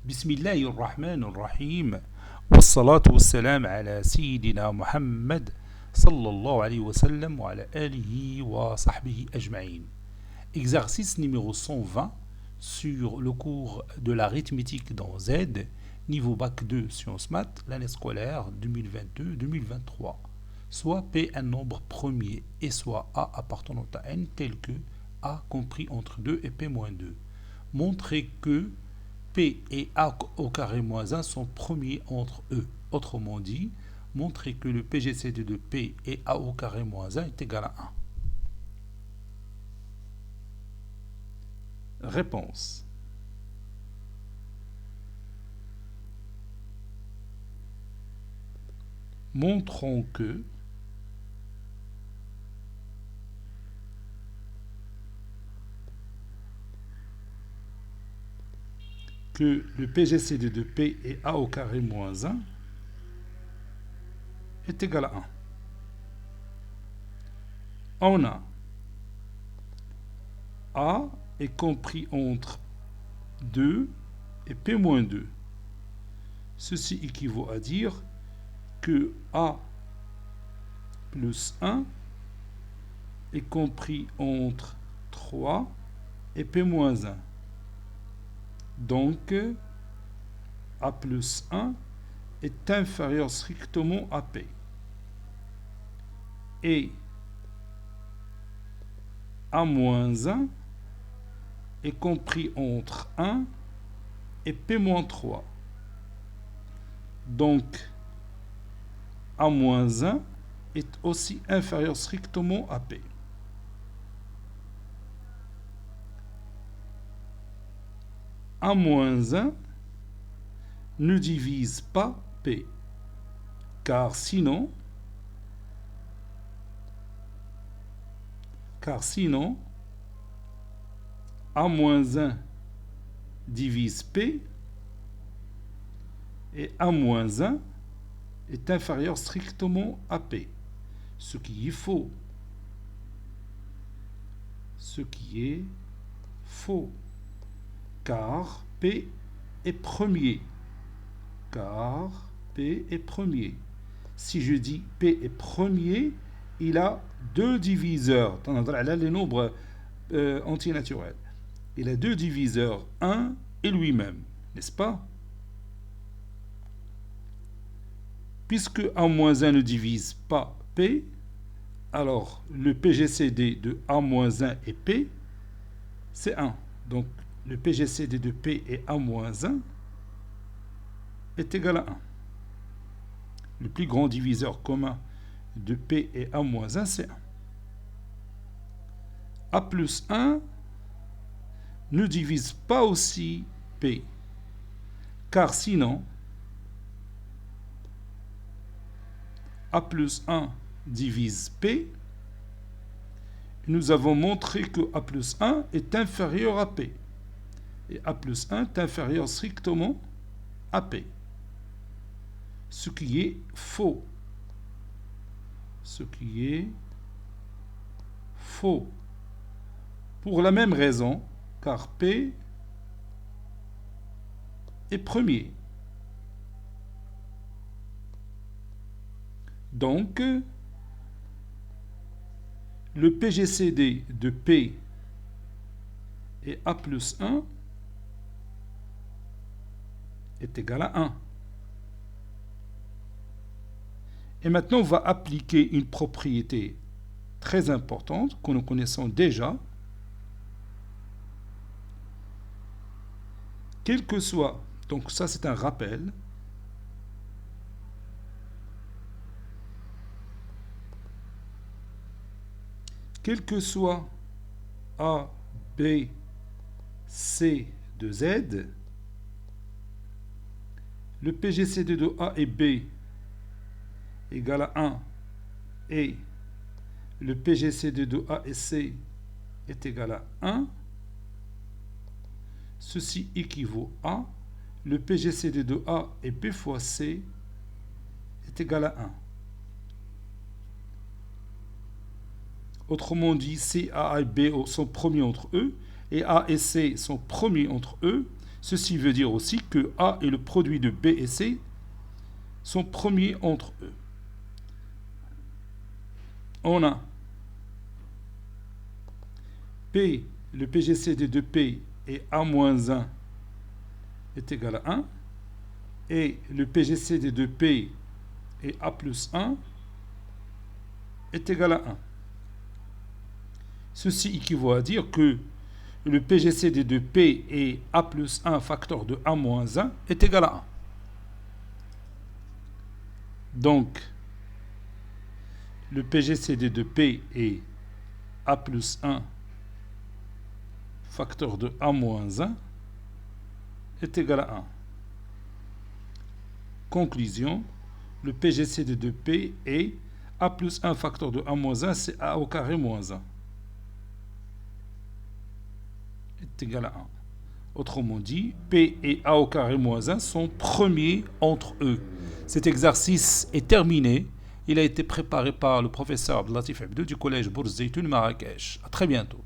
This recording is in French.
بسم الله الرحمن الرحيم والصلاة والسلام على سيدنا محمد صلى الله عليه وسلم وعلى آله وصحبه أجمعين. Exercice numéro 120 sur le cours de l'arithmétique dans Z, niveau bac 2 sciences maths, l'année scolaire 2022-2023. Soit P un nombre premier et soit A appartenant à N tel que A compris entre 2 et P moins 2. Montrez que P et A au carré moins 1 sont premiers entre eux. Autrement dit, montrer que le PGCD de P et A au carré moins 1 est égal à 1. Réponse. Montrons que le PGCD de P et A au carré moins 1 est égal à 1. On a A est compris entre 2 et P moins 2. Ceci équivaut à dire que A plus 1 est compris entre 3 et P moins 1. Donc, A plus 1 est inférieur strictement à P. Et A moins 1 est compris entre 1 et P moins 3. Donc, A moins 1 est aussi inférieur strictement à P. A moins 1 ne divise pas P, car sinon A moins 1 divise P et A moins 1 est inférieur strictement à P, ce qui est faux. Car P est premier. Si je dis P est premier, il a deux diviseurs. Les nombres antinaturels. Il a deux diviseurs, 1 et lui-même, n'est-ce pas? Puisque A-1 ne divise pas P, alors le PGCD de A-1 et P, c'est 1. Donc, le PGCD de P et A-1 est égal à 1. Le plus grand diviseur commun de P et A-1, c'est 1. A plus 1 ne divise pas aussi P, car sinon, A plus 1 divise P. Nous avons montré que A plus 1 est inférieur à P. Et A plus 1 est inférieur strictement à P. Ce qui est faux. Pour la même raison, car P est premier. Donc, le PGCD de P et A plus 1 est égal à 1. Et maintenant, on va appliquer une propriété très importante que nous connaissons déjà. Quel que soit, donc ça c'est un rappel, quel que soit A, B, C de Z, le PGCD de A et B égale à 1 et le PGCD de A et C est égal à 1, ceci équivaut à le PGCD de A et B fois C est égal à 1. Autrement dit, C, A et B sont premiers entre eux et A et C sont premiers entre eux, Ceci veut dire aussi que A et le produit de B et C sont premiers entre eux. On a P, le PGCD de P est A-1 est égal à 1 et le PGCD de P et A plus 1 est égal à 1. Ceci équivaut à dire que le PGCD de P et A plus 1 facteur de A moins 1 est égal à 1. Donc, le PGCD de P et A plus 1 facteur de A moins 1 est égal à 1. Conclusion, le PGCD de P est A plus 1 facteur de A moins 1, c'est A au carré moins 1. Est égal à 1. Autrement dit, P et A au carré moins 1 sont premiers entre eux. Cet exercice est terminé. Il a été préparé par le professeur Abdelatif Abdou du collège Bourz Zeytoun Marrakech. À très bientôt.